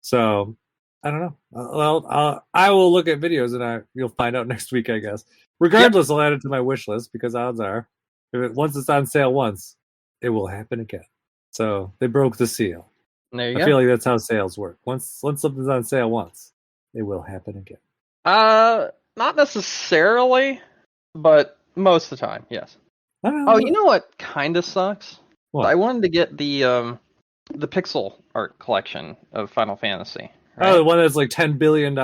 So I don't know. Well, I will look at videos and you'll find out next week, I guess. Regardless, I'll add it to my wish list because odds are, once it's on sale once, it will happen again. So they broke the seal. There you go. I feel like that's how sales work. Once something's on sale once, it will happen again. Not necessarily, but most of the time, yes. You know what kind of sucks? What? I wanted to get the pixel art collection of Final Fantasy right? the one that's like $10 billion.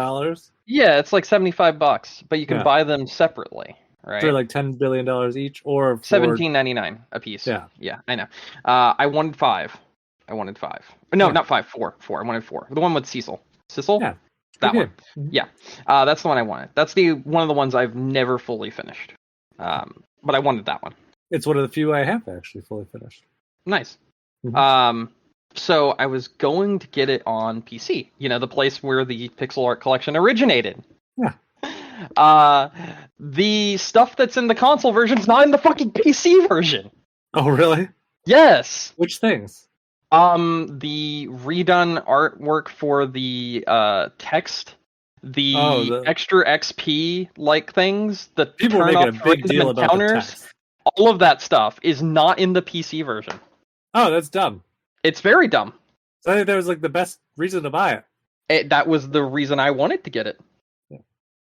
Yeah, it's like $75, but you can Yeah. buy them separately, They're right? like $10 billion each, or for $17.99 a piece. Yeah. Yeah, I know. I wanted 5. No, Yeah. not 5. 4. I wanted 4. The one with Cecil. Yeah. That Good one. game. Mhm. Yeah. That's the one I wanted. That's one of the ones I've never fully finished. But I wanted that one. It's one of the few I have actually fully finished. Nice. Mhm. So I was going to get it on PC. You know, the place where the pixel art collection originated. Yeah. The stuff that's in the console version is not in the fucking PC version. Oh, really? Yes. Which things? The redone artwork for the text, the extra XP like things, the People are turn making off a big random deal about the encounters, text. all of that stuff is not in the PC version. Oh, that's dumb. It's very dumb. So I think that was like the best reason to buy it. That was the reason I wanted to get it. Yeah.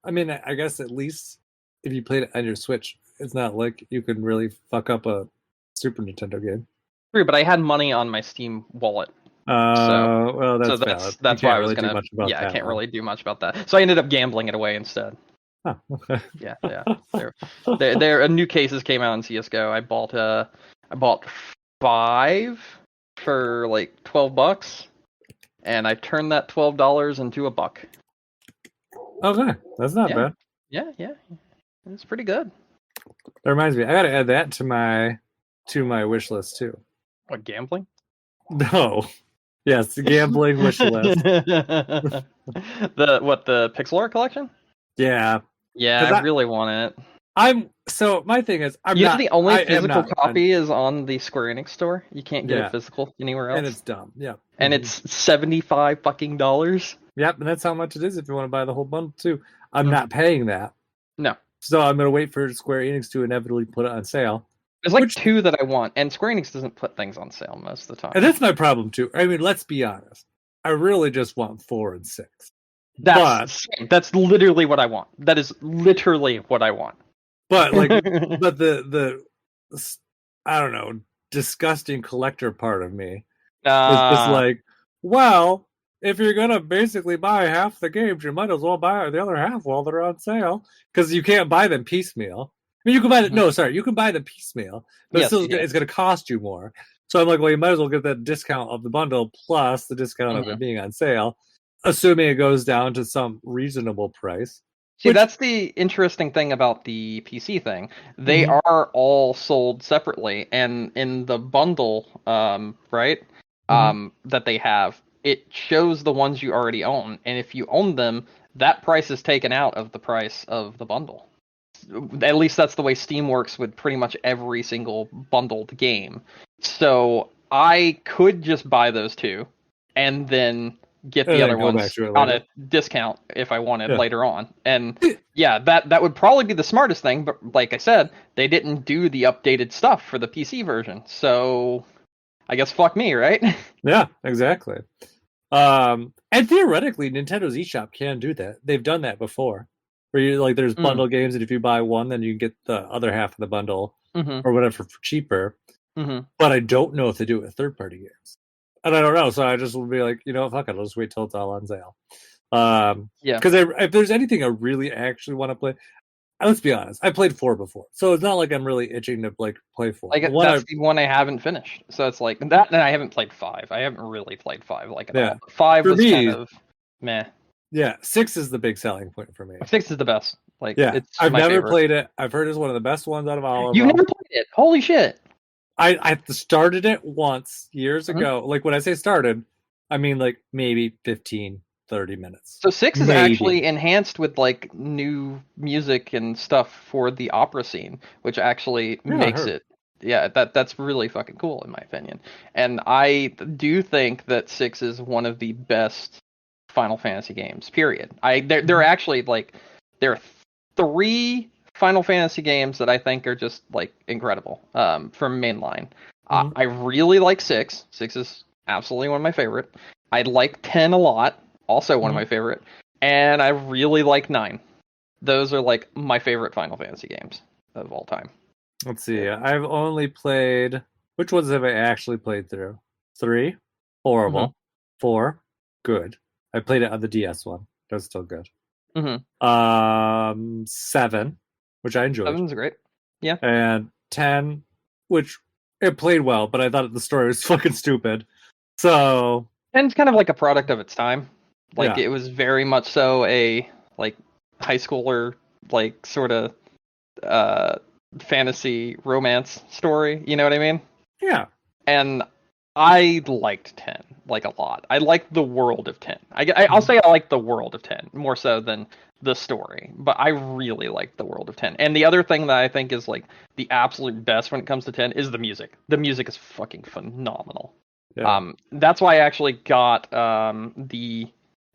I mean, I guess at least if you played it on your Switch, it's not like you can really fuck up a Super Nintendo game. True, but I had money on my Steam wallet. Well, that's that's valid. why I was really gonna. do much about Yeah, that I can't one. really do much about that. So I ended up gambling it away instead. Oh, okay. Yeah. There, new cases came out in CS:GO. I bought 5 for like $12, and I turned that $12 into $1. Okay, that's not bad. Yeah, it's pretty good. That reminds me, I gotta add that to my wish list too. What, gambling? No. Yes, the gambling wish list. The pixel art collection? Yeah. Yeah, I really want it. So my thing is, the only physical copy is on the Square Enix store. You can't get it physical anywhere else. And it's dumb. Yeah. And it's $75 fucking dollars. Yep, and that's how much it is if you want to buy the whole bundle too. I'm not paying that. No. So I'm gonna wait for Square Enix to inevitably put it on sale. There's like 2 that I want, and Square Enix doesn't put things on sale most of the time. And that's my problem too. I mean, let's be honest. I really just want 4 and 6. That's literally what I want. That is literally what I want. But like, but the I don't know, disgusting collector part of me is just like, well, if you're gonna basically buy half the games, you might as well buy the other half while they're on sale, because you can't buy them piecemeal. I mean, you can buy you can buy them piecemeal, but it's going to cost you more. So I'm like, well, you might as well get that discount of the bundle plus the discount of it being on sale, assuming it goes down to some reasonable price. See, that's the interesting thing about the PC thing. They are all sold separately, and in the bundle, right, that they have, it shows the ones you already own, and if you own them, that price is taken out of the price of the bundle. At least that's the way Steam works with pretty much every single bundled game. So I could just buy those 2, and then get the other ones on a discount if I wanted later on. And yeah, that would probably be the smartest thing, but like I said, they didn't do the updated stuff for the PC version. So I guess fuck me, right? Yeah, exactly. And theoretically, Nintendo's eShop can do that. They've done that before. Where you like, there's bundle games, and if you buy one, then you can get the other half of the bundle or whatever for cheaper. But I don't know if they do it with third-party games. And I don't know, so I just will be like, fuck it, I'll just wait till it's all on sale. Because if there's anything I really actually want to play, let's be honest, I played 4 before, so it's not like I'm really itching to like play 4. Like that's the one I haven't finished, so it's like that. And I haven't played 5. I haven't really played 5 like at all. 5 was kind of meh. Yeah, 6 is the big selling point for me. 6 is the best. Like, I've never favorite. played it. I've heard it's one of the best ones out of all of them. You've never played it? Holy shit! I started it once years ago. Like, when I say started, I mean like maybe 15, 30 minutes. So 6 is actually enhanced with like new music and stuff for the opera scene, which actually makes it. Yeah, that's really fucking cool in my opinion. And I do think that 6 is one of the best Final Fantasy games, period. They're actually like, there are 3 Final Fantasy games that I think are just like incredible from mainline. I really like 6. 6 is absolutely one of my favorite. I like 10 a lot, also one of my favorite, and I really like 9. Those are like my favorite Final Fantasy games of all time. Let's see. I've only played, which ones have I actually played through? 3, horrible. 4, good. I played it on the DS one. That was still good. Mm-hmm. 7, which I enjoyed. 7's great. Yeah. And 10, which it played well, but I thought the story was fucking stupid. So 10's kind of like a product of its time. Like yeah. it was very much so a like high schooler like sort of fantasy romance story. You know what I mean? Yeah. And I liked 10 like a lot. I liked the world of 10. I'll say I like the world of 10 more so than the story, but I really liked the world of 10. And the other thing that I think is like the absolute best when it comes to 10 is the music. The music is fucking phenomenal. Yeah. That's why I actually got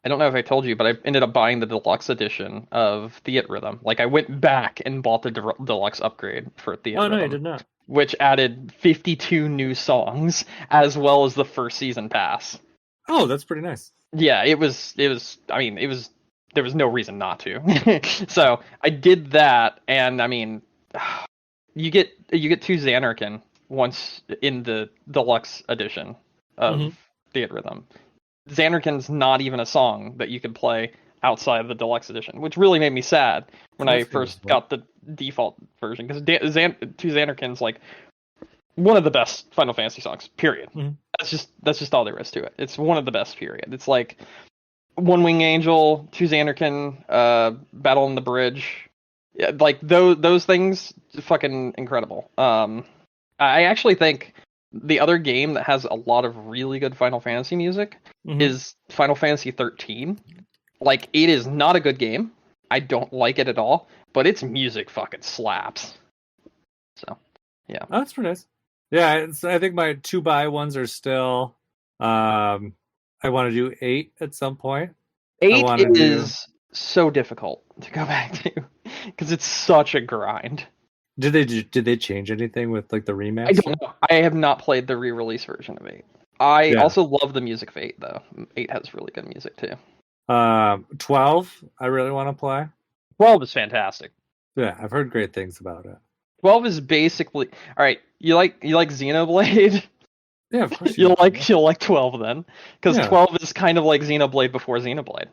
I don't know if I told you, but I ended up buying the deluxe edition of Theatrhythm. Like I went back and bought the deluxe upgrade for Theatrhythm. Oh no, you did not. Which added 52 new songs as well as the first season pass. Oh, that's pretty nice. Yeah, it was I mean, there was no reason not to. So, I did that, and I mean, you get 2 Xanarkin once in the deluxe edition of Theatrhythm. Xanarkin's not even a song that you could play outside of the deluxe edition, which really made me sad when I first got the default version, because 2 Xanarkin's like one of the best Final Fantasy songs, period. That's just all there is to it. It's one of the best, period. It's like One Wing Angel, 2 Xanarkin, Battle on the Bridge, yeah, like those things, fucking incredible. I actually think the other game that has a lot of really good Final Fantasy music is Final Fantasy 13. Like, it is not a good game. I don't like it at all, but its music fucking slaps. So, yeah. Oh, that's pretty nice. Yeah, I think my 2x ones are still. I want to do 8 at some point. 8 is so difficult to go back to because it's such a grind. Did they change anything with like the remake? I don't know. I have not played the re-release version of 8. I also love the music of 8 though. 8 has really good music too. 12, I really want to play. 12 is fantastic. Yeah, I've heard great things about it. 12 is basically all right. You like Xenoblade? Yeah, of course. You'll like 12 then, because 12 is kind of like Xenoblade before Xenoblade.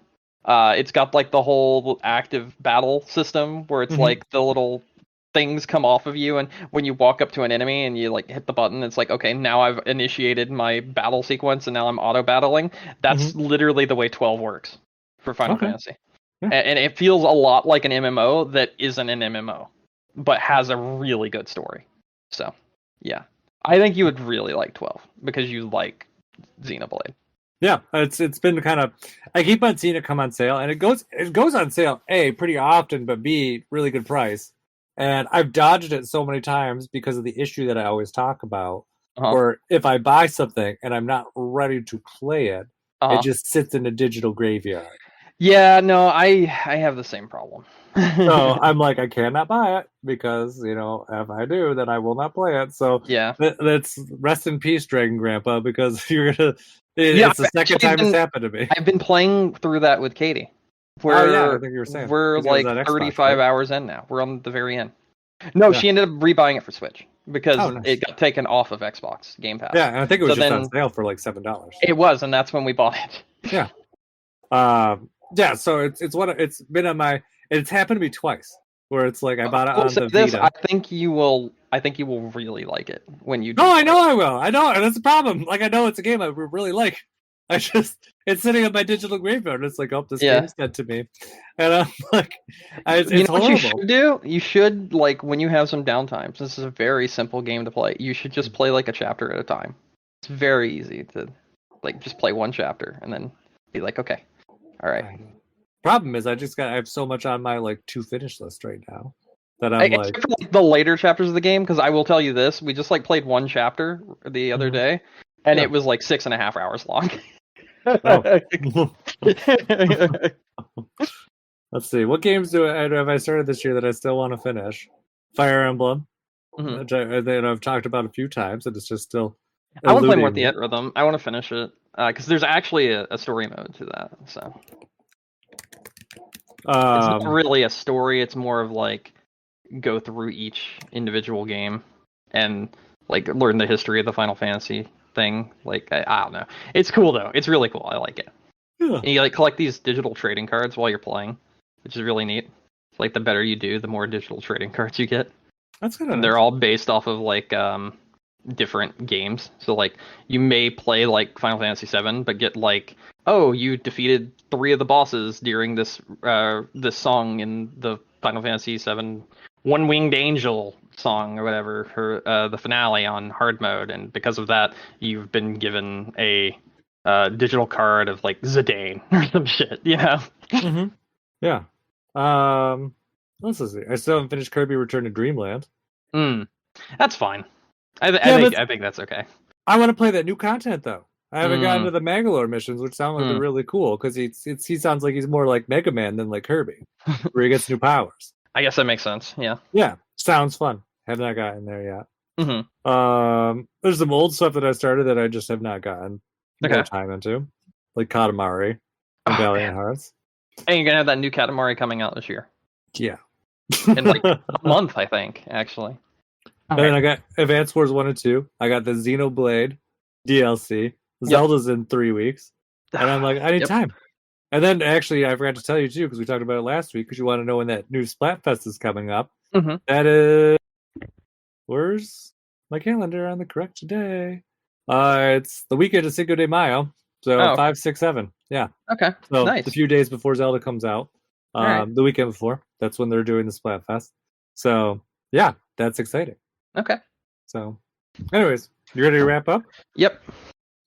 It's got like the whole active battle system where it's like the little things come off of you, and when you walk up to an enemy and you like hit the button, it's like, okay, now I've initiated my battle sequence and now I'm auto battling. That's literally the way 12 works for Final Fantasy. Yeah. And it feels a lot like an MMO that isn't an MMO, but has a really good story. So, yeah. I think you would really like 12 because you like Xenoblade. Yeah, it's been kind of. I keep on seeing it come on sale, and it goes on sale A, pretty often, but B, really good price. And I've dodged it so many times because of the issue that I always talk about, where if I buy something and I'm not ready to play it, it just sits in a digital graveyard. Yeah, no, I have the same problem. So I'm like, I cannot buy it because, if I do, then I will not play it. So yeah, let's rest in peace, Dragon Grandpa, because you're gonna. It's the second time it's happened to me. I've been playing through that with Katie. I think you were saying. We're like 35 hours in now. We're on the very end. No, she ended up rebuying it for Switch because it got taken off of Xbox Game Pass. Yeah, and I think it was just on sale for like $7. It was, and that's when we bought it. Yeah. Yeah, so it's been on my. It's happened to me twice, where it's like I bought it on the Vita. I think you will really like it when you. I know I will. I know, and that's the problem. Like I know it's a game I really like. It's sitting on my digital graveyard. It's like, this game's dead to me, and I'm like, it's horrible. What you should do? You should, like, when you have some downtime. This is a very simple game to play. You should just play like a chapter at a time. It's very easy to, like, just play one chapter and then be like, okay, all right. Problem is, I have so much on my like to finish list right now that I'm like the later chapters of the game. Because I will tell you this: we just like played one chapter the other day, and it was like 6.5 hours long. Let's see, what games have I started this year that I still want to finish? Fire Emblem, which I've talked about a few times, and it's just still. I want to play more Theatrhythm. I want to finish it because there's actually a story mode to that. So. It's not really a story, it's more of like go through each individual game and like learn the history of the Final Fantasy thing. Like I don't know. It's cool though. It's really cool. I like it. Yeah. And you like collect these digital trading cards while you're playing, which is really neat. Like the better you do, the more digital trading cards you get. That's kind of And they're all based off of like different games. So like you may play like Final Fantasy VII, but get like, oh, you defeated 3 of the bosses during this this song in the Final Fantasy VII One Winged Angel song or whatever for the finale on hard mode, and because of that, you've been given a digital card of like Zidane or some shit, you know? Mm-hmm. Yeah. Let's see. I still haven't finished Kirby Return to Dreamland. That's fine. I think that's okay. I want to play that new content though. I haven't gotten to the Mangalore missions, which sound like they're really cool because he sounds like he's more like Mega Man than like Kirby, where he gets new powers. I guess that makes sense. Yeah. Yeah, sounds fun. Have not gotten there yet. Mm-hmm. There's some old stuff that I started that I just have not gotten more time into, like Katamari and Valiant Hearts. And you're gonna have that new Katamari coming out this year. Yeah. In like a month, I think, actually. And then I got Advance Wars 1 and 2. I got the Xenoblade DLC. Zelda's in 3 weeks. And I'm like, I need time. And then actually, I forgot to tell you too, because we talked about it last week, because you want to know when that new Splatfest is coming up. Mm-hmm. That is... Where's my calendar on the correct day? It's the weekend of Cinco de Mayo. So 5, 6, 7. Yeah. Okay. So nice. A few days before Zelda comes out. The weekend before. That's when they're doing the Splatfest. So yeah, that's exciting. Okay. So anyways, you ready to wrap up? Yep.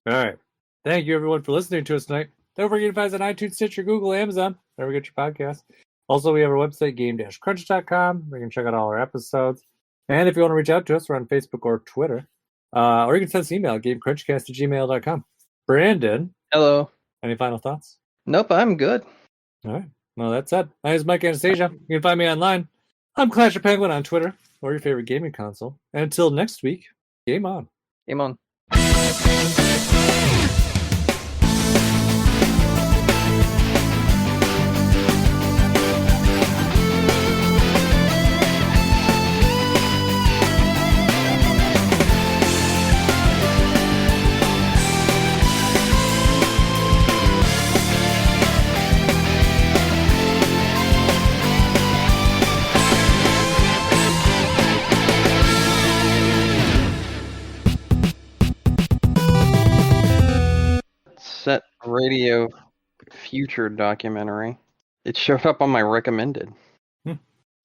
All right. Thank you everyone for listening to us tonight. Don't forget to find us on iTunes, Stitcher, Google, Amazon. There we get your podcast. Also, we have our website, game-crunch.com. where you can check out all our episodes. And if you want to reach out to us, we're on Facebook or Twitter. Or you can send us an email, gamecrunchcast@gmail.com. Brandon. Hello. Any final thoughts? Nope, I'm good. All right. Well, that's it. My name is Mike Anastasia. You can find me online. I'm Clash of Penguin on Twitter or your favorite gaming console. And until next week, game on. Game on. Set Radio Future documentary. It showed up on my recommended.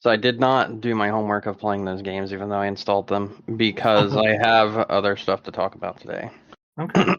So I did not do my homework of playing those games, even though I installed them, because I have other stuff to talk about today. Okay.